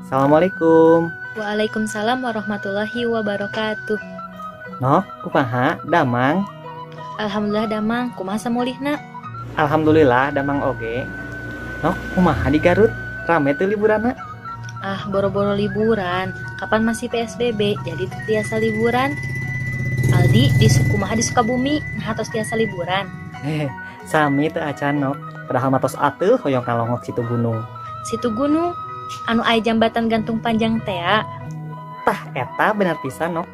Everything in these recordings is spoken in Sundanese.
Assalamualaikum. Waalaikumsalam warahmatullahi wabarakatuh. Nok, kumaha? Damang? Alhamdulillah damang, kumaha samulihna? Alhamdulillah damang oge. Nok, kumaha di Garut? Rame tuh liburanna? Boro-boro liburan. Kapan masih PSBB? Jadi tiasa liburan. Aldi di kumaha di Sukabumi, nah tos tiasa liburan. Sami teu acan nok. Padahal matos atuh hoyong kalongok situ gunung. Situ gunung, anu aya jambatan gantung panjang tea. Tah eta bener pisan nok.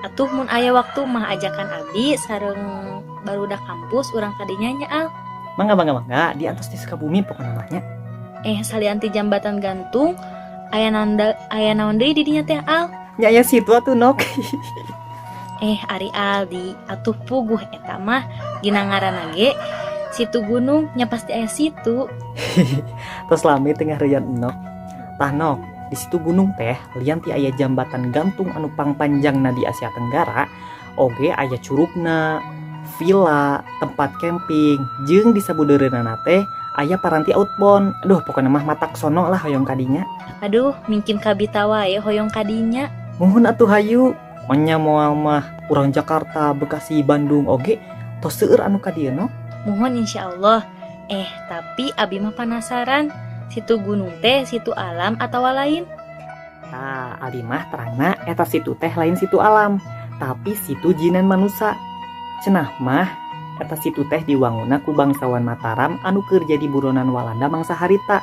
Atuh mun aya waktu mah ajakan abdi sareng barudak kampus urang kadinya nya al. Mangga di atas di Sukabumi pokoknya namanya. Salianti jambatan gantung aya naon deui di dinya teh al. Nya aya situ atuh nok. Ari Aldi, atuh puguh eta mah dina ngaranna ge situ gunung nya pasti aya situ. Tos lami tengah reuyan nok. Tah nok, di situ gunung teh lian ti aya jambatan gantung anu pangpanjangna di Asia Tenggara, oge aya curugna, villa, tempat camping, jeung di sabudeureunana teh aya paranti outbound. Aduh, pokoknya mah matak sono lah hoyong kadinya. Aduh, mungkin kabita wae hoyong kadinya. Muhun atuh hayu. Onya moal mah urang Jakarta, Bekasi, Bandung oge tos seueur anu ka dieu no. Mohon insyaallah. Tapi abi mah penasaran, situ gunung teh situ alam atau lain? Nah, Aldi mah terangna eta situ teh lain situ alam, tapi situ jinan manusia. Cenah mah eta situ teh diwangunna ku bangsawan Mataram anu keur jadi buronan Walanda mangsa harita.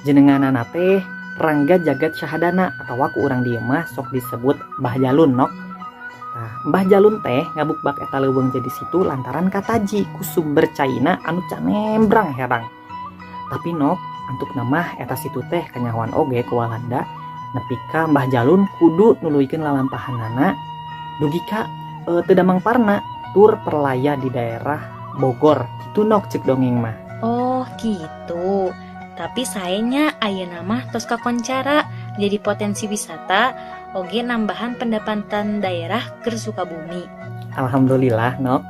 Jenenganana teh Rangga Jagat Syahadana atau ku urang dieu mah sok disebut Mbah Jalun nok. Nah, Mbah Jalun teh ngabukbak eta leuweung jadi situ lantaran kataji ku sumber caina anu canembrang herang. Tapi nok, antuk nama eta situ teh kanyahoan oge ku Walanda, nepi ka Mbah Jalun kudu nuluykeun lalampahanana dugi ka teu damangparna tur perlaya di daerah Bogor. Kitu nok ceuk dongeng mah. Oh, gitu. Tapi sayanya ayeuna mah tos kakoncara jadi potensi wisata oge nambahan pendapatan daerah keur Sukabumi. Alhamdulillah nok.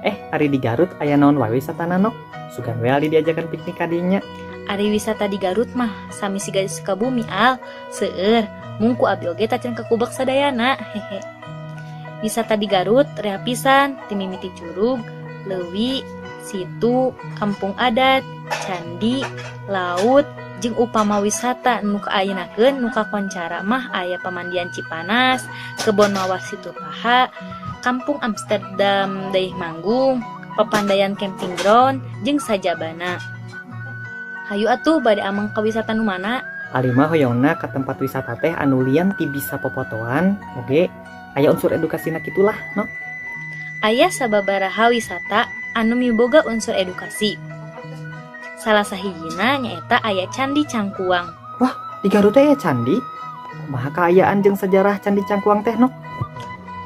Ari di Garut aya naon wae wisatana nok? Sugan we ali diajakan piknik kadinya. Ari wisata di Garut mah sami siga di Sukabumi al, seueur mung ku abdi oge tacan kakubak sadayana. Wisata di Garut rea pisan ti mimiti curug, leuwi, situ, kampung adat, candi, laut, jeung upama wisata nu kaayeunakeun nu kakoncara mah aya Pamandian Cipanas, Kebon Mawar Situ Paha, Kampung Amsterdam Daih Manggung, Papandayan Camping Ground, jeung sajabana. Hayu atuh bade ameng ka wisata nu mana? Ali mah hoyongna ka tempat wisata teh anu lian ti bisa popotoan, oge aya unsur edukasina kitulah nok. Aya sababaraha wisata anu miboga unsur edukasi. Salah sahijina nyaeta aya Candi Cangkuang. Wah, di Garut teh aya candi? Kumaha kaayaan jeung sejarah Candi Cangkuang teh nok?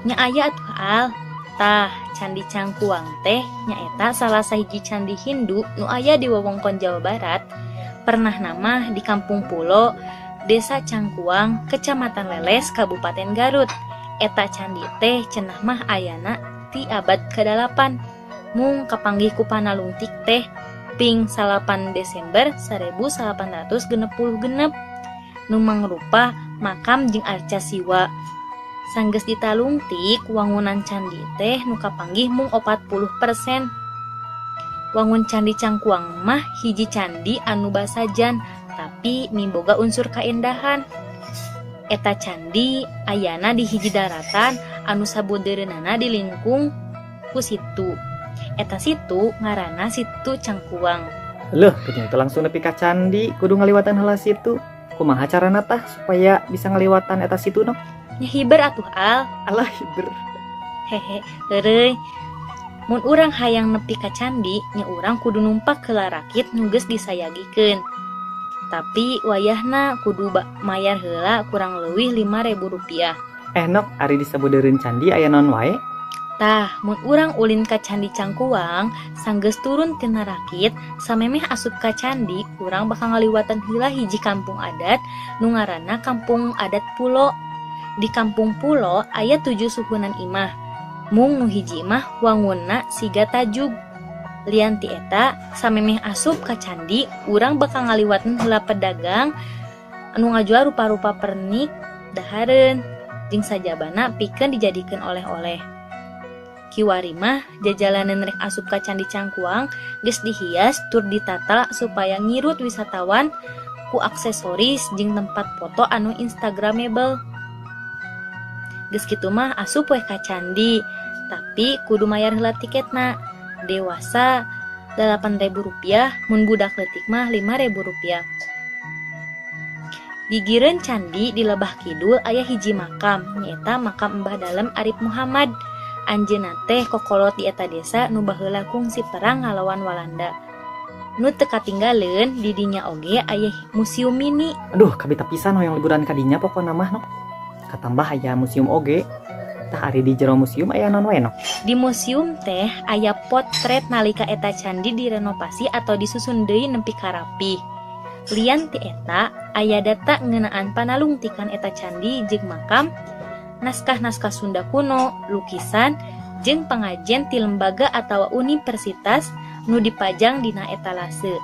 Nya aya atuh al. Tah, Candi Cangkuang teh nyaeta salah sahiji candi Hindu nu aya di wewengkon Jawa Barat. Pernah nama di Kampung Pulo, Desa Cangkuang, Kecamatan Leles, Kabupaten Garut. Eta candi teh cenah mah ayana ti abad ke-8. Mung kapanggih ku panalungtik teh ping 8 Desember 1866 nu mangrupa makam jeung arca siwa. Sanggeus ditalungtik wangunan candi teh nu kapanggih mung 40%. Wangun Candi Cangkuang mah hiji candi anu basajan tapi miboga unsur kaendahan. Eta candi ayana di hiji daratan anu sabudeureunana dilingkung ku situ. Eta situ ngaranna Situ Cangkuang. Leuh, kudu teu langsung nepi ka candi, kudu ngaliwatan heula situ. Kumaha carana tah supaya bisa ngaliwatan eta situ nok? Nya hiber atuh al. Alah hiber. Heureuy. Mun urang hayang nepi ka candi, nya urang kudu numpak heula rakit nu geus disayagikeun. Tapi wayahna kudu mayar heula kurang leuwih Rp5.000. Nok, ari disabudeureun candi aya naon wae? Tah, mun urang ulin ka Candi Cangkuang, sanggeus turun tina rakit, samemeh asup ka candi, urang bakal ngaliwatan heula hiji kampung adat nu ngaranna Kampung Adat Pulo. Di Kampung Pulo aya 7 suhunan imah. Mung nu hiji imah wangunna siga tajug. Lian ti eta, samemeh asup ka candi, urang bakal ngaliwatan heula pedagang anu ngajual rupa-rupa pernik dahareun jeung sajabana pikeun dijadikeun oleh-oleh. Kiwari mah jajalaneun rek asup ka Candi Cangkuang geus dihias tur ditata supaya ngirut wisatawan ku aksesoris jeung tempat foto anu instagramable. Geus kitu mah asup we ka candi, tapi kudu mayar heula tiketna. Dewasa Rp8.000, mun budak leutik mah Rp5.000. Di gireun candi di Lebah Kidul aya hiji makam, nyaeta makam Mbah Dalem Arif Muhammad. Anjeunna teh kokolot di eta desa nu baheula kungsi perang ngalawan Walanda. Nu teu katinggaleun di dinya oge aya museum mini. Aduh, kabita pisan hoyong liburan ka dinya pokona mah no. Katambah aya museum oge. Tah ari di jero museum aya naon we no? Di museum teh aya potret nalika eta candi direnovasi atau disusun deui nempi ka rapi. Lian ti eta aya data ngeunaan panalungtikan eta candi jeung makam, naskah-naskah Sunda kuno, lukisan, jeung pangajen ti lembaga atawa universitas nu dipajang dina etalase.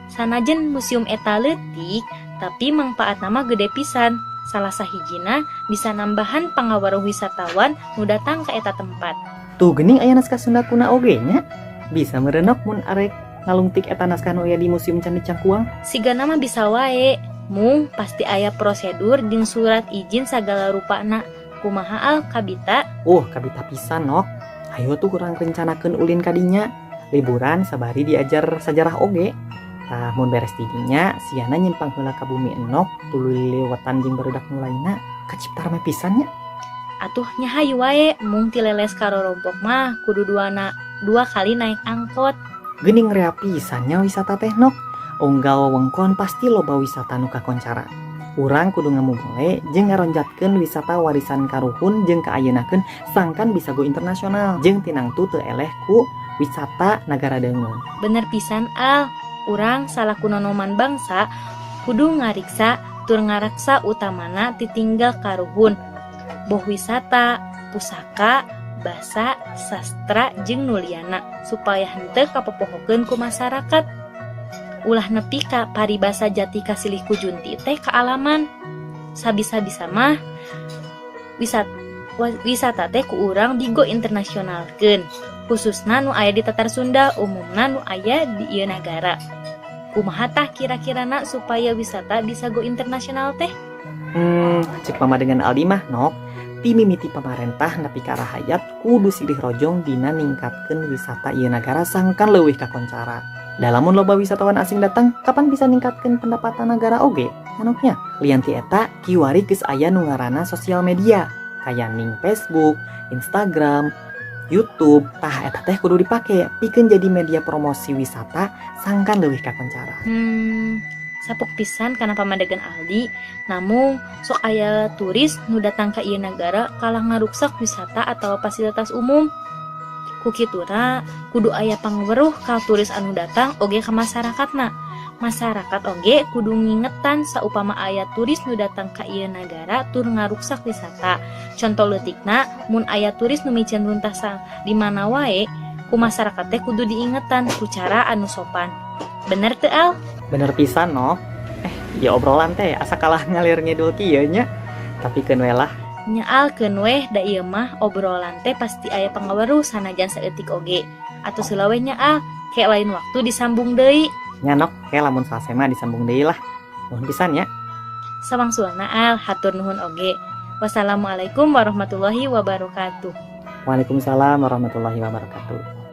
Sanajan museum eta leutik, tapi mangpaatna mah gede pisan. Salah sahijina bisa nambahan pangawaruh wisatawan nu datang ke eta tempat. Tuh geuning aya naskah Sunda kuna oge nya. Bisa merenok mun arek ngalungtik eta naskah nu aya di Museum Candi Cangkuang. Sigana mah bisa wae. Mung pasti aya prosedur jeung surat izin sagala rupana. Kumaha al kabita? Kabita pisan nok. Hayo tuh kurang rencanakeun ulin ka dinya. Liburan sabari diajar sajarah oge. Tah mun beres di dinya siana nyimpang heula ka bumi enok tuluy lewatan jeung barudak nu lainna kacipta rame pisan nya. Atuh nya hayu wae mung ti leles ka Rorompok mah kudu dua kali naik angkot. Geuning rea pisan nya wisata teh nok. Unggal wewengkon pasti loba wisata nu kakoncara. Urang kudu ngamumule jeung ngaronjatkeun wisata warisan karuhun jeung kaayeunnakeun sangkan bisa go internasional jeung tinangtu teu eleh ku wisata nagara deungeun. Bener pisan al. Urang salaku nonoman bangsa kudu ngariksa tur ngaraksa utamana titinggal karuhun, boh wisata, pusaka, basa, sastra jeung nuliana supaya henteu kapopohokeun ku masyarakat. Ulah nepi ka paribasa jati kasilih ku junti teh kaalaman. Sabisa-bisa mah wisata teh ku urang digo internasionalkeun. Khususna nu aya di Tatar Sunda, umumna nu aya di ieu nagara. Kumaha tah kira-kirana supaya wisata bisa go internasional teh? Cek mama dengan Aldi mah nok. Ti mimiti pamarentah nepi ka rahayat kudu silih rojong dina ningkatkeun wisata ieu nagara sangkan leuwih kakoncara. Dalamun loba wisatawan asing datang, kapan bisa ningkatkeun pendapatan negara oge? Anoknya, lian ti eta kiwari geus aya nu ngaranna sosial media, kaya ning Facebook, Instagram, YouTube. Tah eta teh kudu dipake pikeun jadi media promosi wisata sangkan leuwih kakoncara. Sapuk pisan kana pamadegan Aldi, namun sok aya turis nu datang ka ieu nagara kalah ngaruksak wisata atau fasilitas umum. Ku kitura kudu aya pangweruh ka turis anu datang oge ka masyarakatna. Masyarakat oge kudu ngingetan saupama aya turis nu datang ka ieu nagara tur ngaruksak wisata. Contoh leutikna, mun aya turis nu mican runtasan di mana wae, ku masyarakat teh kudu diingetan ku cara anu sopan. Bener teu al? Bener pisan no. Ya obrolan teh asa kalah ngalir ngidul kieu nya. Tapi keun we lah. Nyaal keun weh da ieu mah obrolan teh pasti aya pangaweruh sanajan saeutik oge. Atuh seula we nyaal, ke lain waktu disambung deui. Nya nok, ke lamun salse mah disambung deui lah. Nuhun pisan ya. Samangsulna al, hatur nuhun oge. Wassalamualaikum warahmatullahi wabarakatuh. Waalaikumsalam warahmatullahi wabarakatuh.